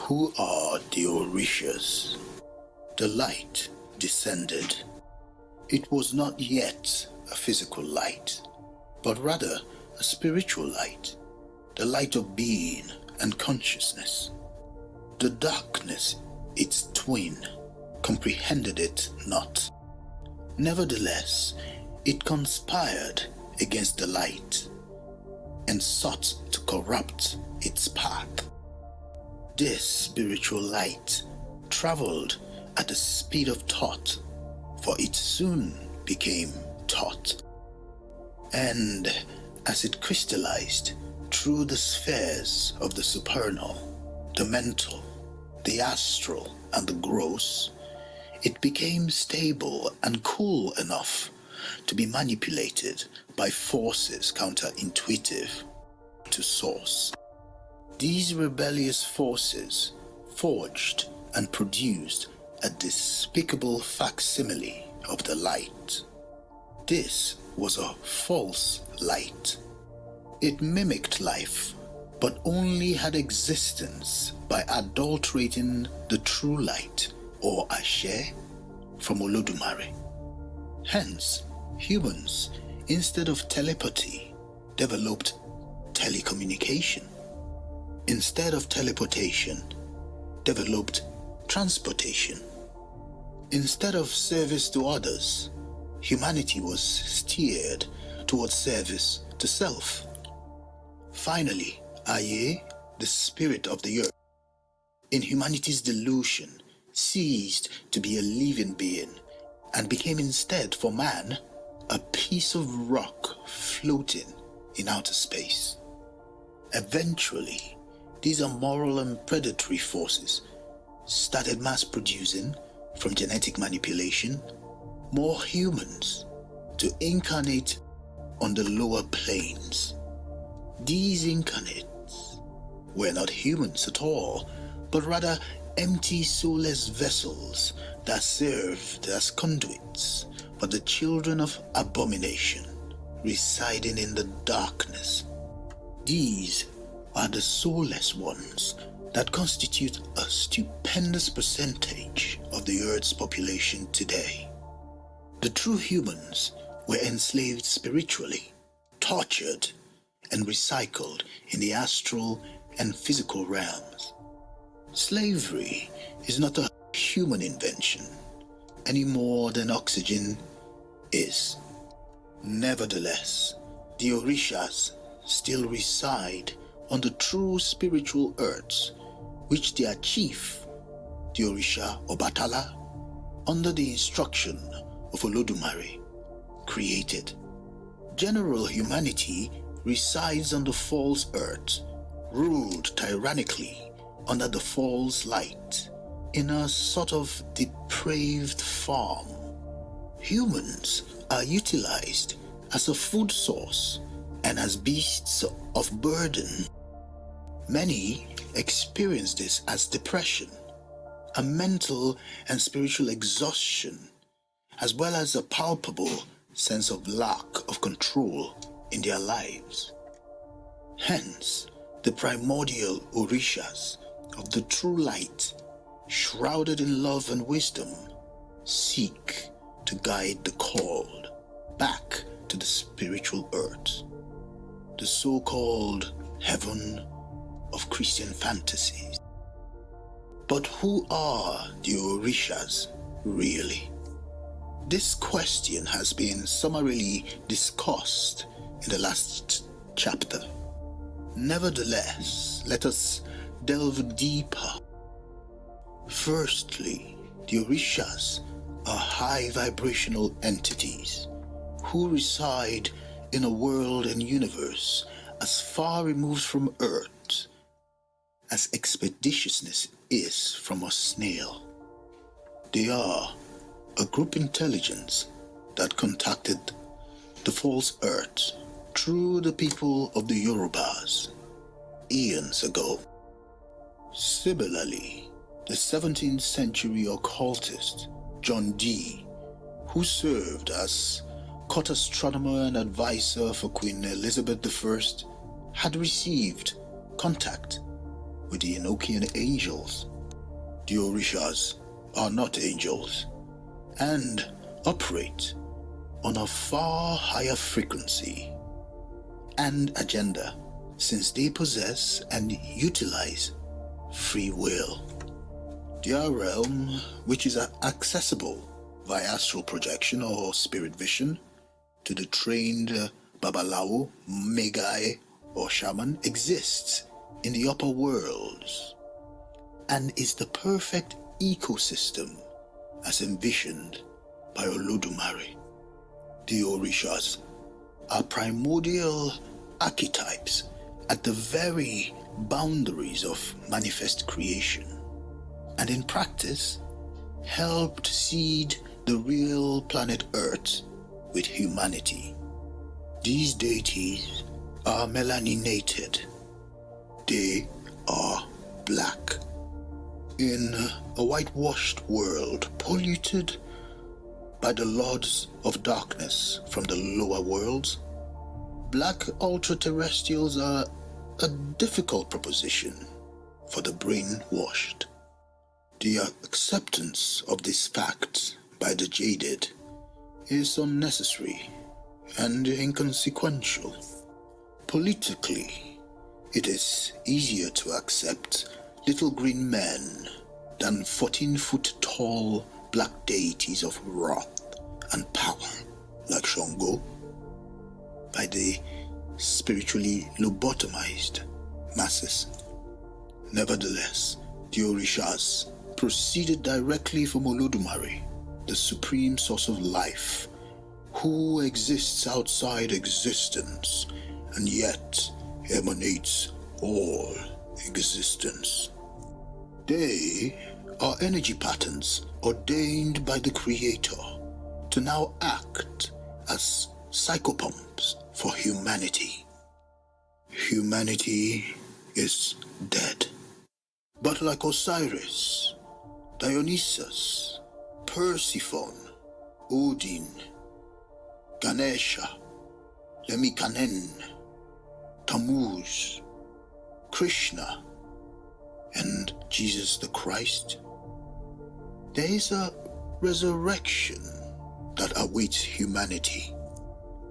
Who are the Orishas? The light descended. It was not yet a physical light, but rather a spiritual light, the light of being and consciousness. The darkness, its twin, comprehended it not. Nevertheless, it conspired against the light and sought to corrupt its path. This spiritual light traveled at the speed of thought, for it soon became thought. And as it crystallized through the spheres of the supernal, the mental, the astral, and the gross, it became stable and cool enough to be manipulated by forces counterintuitive to source. These rebellious forces forged and produced a despicable facsimile of the light. This was a false light. It mimicked life, but only had existence by adulterating the true light, or Ashe, from Olodumare. Hence, humans, instead of telepathy, developed telecommunication. Instead of teleportation, developed transportation. Instead of service to others, humanity was steered towards service to self. Finally, Aye, the spirit of the earth, in humanity's delusion, ceased to be a living being and became instead for man a piece of rock floating in outer space. Eventually, these immoral and predatory forces started mass producing, from genetic manipulation, more humans to incarnate on the lower planes. These incarnates were not humans at all, but rather empty soulless vessels that served as conduits for the children of abomination residing in the darkness. These are the soulless ones that constitute a stupendous percentage of the Earth's population today. The true humans were enslaved spiritually, tortured, and recycled in the astral and physical realms. Slavery is not a human invention any more than oxygen is. Nevertheless, the Orishas still reside on the true spiritual earths, which their chief, the Orisha Obatala, under the instruction of Olodumare, created. General humanity resides on the false earth, ruled tyrannically under the false light, in a sort of depraved form. Humans are utilized as a food source and as beasts of burden. Many experience this as depression, a mental and spiritual exhaustion, as well as a palpable sense of lack of control in their lives. Hence, the primordial Orishas of the true light, shrouded in love and wisdom, seek to guide the called back to the spiritual earth, the so-called heaven of Christian fantasies. But who are the Orishas really? This question has been summarily discussed in the last chapter. Nevertheless, let us delve deeper. Firstly, the Orishas are high vibrational entities who reside in a world and universe as far removed from Earth as expeditiousness is from a snail. They are a group intelligence that contacted the false earth through the people of the Yorubas eons ago. Similarly, the 17th century occultist John Dee, who served as court astronomer and advisor for Queen Elizabeth I, had received contact with the Enochian angels. The Orishas are not angels and operate on a far higher frequency and agenda, since they possess and utilize free will. Their realm, which is accessible via astral projection or spirit vision to the trained Babalawo, Megai, or shaman, exists in the upper worlds and is the perfect ecosystem as envisioned by Olodumare. The Orishas are primordial archetypes at the very boundaries of manifest creation, and in practice helped seed the real planet Earth with humanity. These deities are melaninated. They are black. In a whitewashed world polluted by the lords of darkness from the lower worlds, black ultra-terrestrials are a difficult proposition for the brainwashed. The acceptance of this fact by the jaded is unnecessary and inconsequential. Politically, it is easier to accept little green men than 14-foot tall black deities of wrath and power like Shango by the spiritually lobotomized masses. Nevertheless, the Orishas proceeded directly from Olodumare, the supreme source of life, who exists outside existence and yet emanates all existence. They are energy patterns ordained by the Creator to now act as psychopumps for humanity. Humanity is dead. But like Osiris, Dionysus, Persephone, Odin, Ganesha, Lemikanen, Tammuz, Krishna, and Jesus the Christ, there is a resurrection that awaits humanity.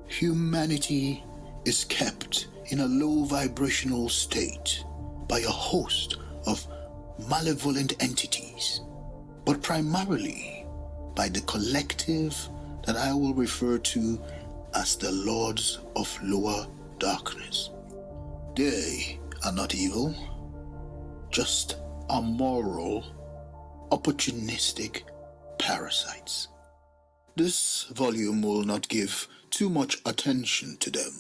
Humanity is kept in a low vibrational state by a host of malevolent entities, but primarily by the collective that I will refer to as the Lords of Lower Darkness. They are not evil, just amoral, opportunistic parasites. This volume will not give too much attention to them,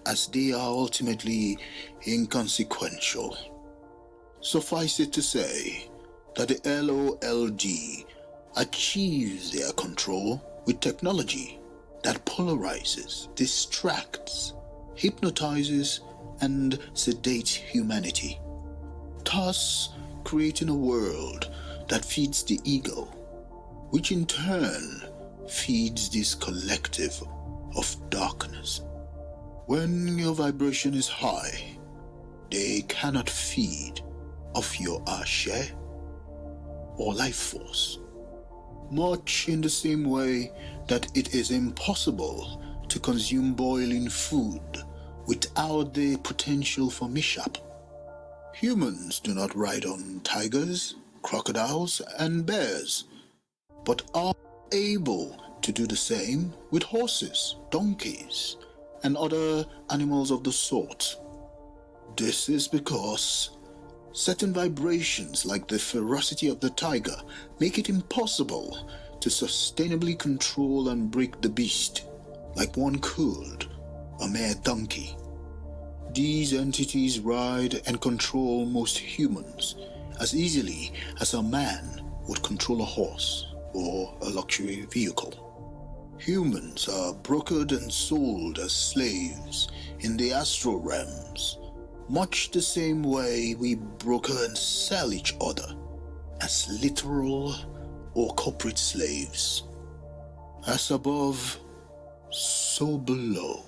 as they are ultimately inconsequential. Suffice it to say that the LOLD achieves their control with technology that polarizes, distracts, hypnotizes, and sedates humanity, thus creating a world that feeds the ego, which in turn feeds this collective of darkness. When your vibration is high, they cannot feed off your ashe or life force, much in the same way that it is impossible to consume boiling food without the potential for mishap. Humans do not ride on tigers, crocodiles, and bears, but are able to do the same with horses, donkeys, and other animals of the sort. This is because certain vibrations like the ferocity of the tiger make it impossible to sustainably control and break the beast like one could a mere donkey. These entities ride and control most humans as easily as a man would control a horse or a luxury vehicle. Humans are brokered and sold as slaves in the astral realms, much the same way we broker and sell each other as literal or corporate slaves. As above, so below.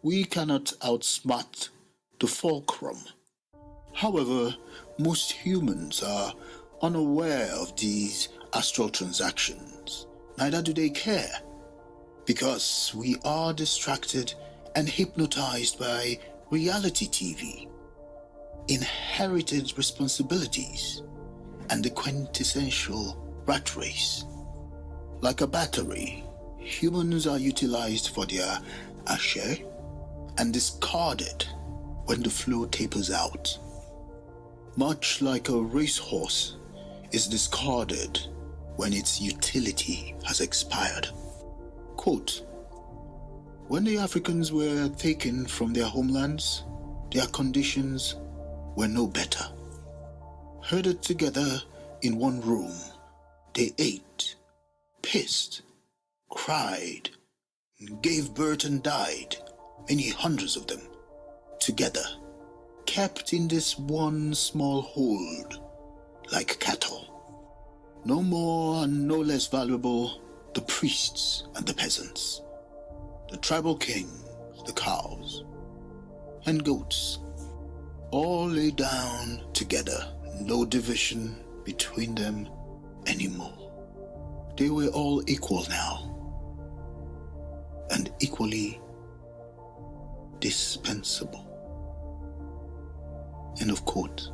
We cannot outsmart the fulcrum. However, most humans are unaware of these astral transactions. Neither do they care, because we are distracted and hypnotized by reality TV, inherited responsibilities, and the quintessential rat race. Like a battery, humans are utilized for their ashe and discarded when the flow tapers out. Much like a racehorse is discarded when its utility has expired. Quote, when the Africans were taken from their homelands, their conditions were no better. Herded together in one room, they ate, pissed, cried, gave birth and died, many hundreds of them, together, kept in this one small hold, like cattle. No more and no less valuable the priests and the peasants, the tribal kings, the cows, and goats, all lay down together, no division between them anymore. They were all equal now, and equally dispensable. End of quote.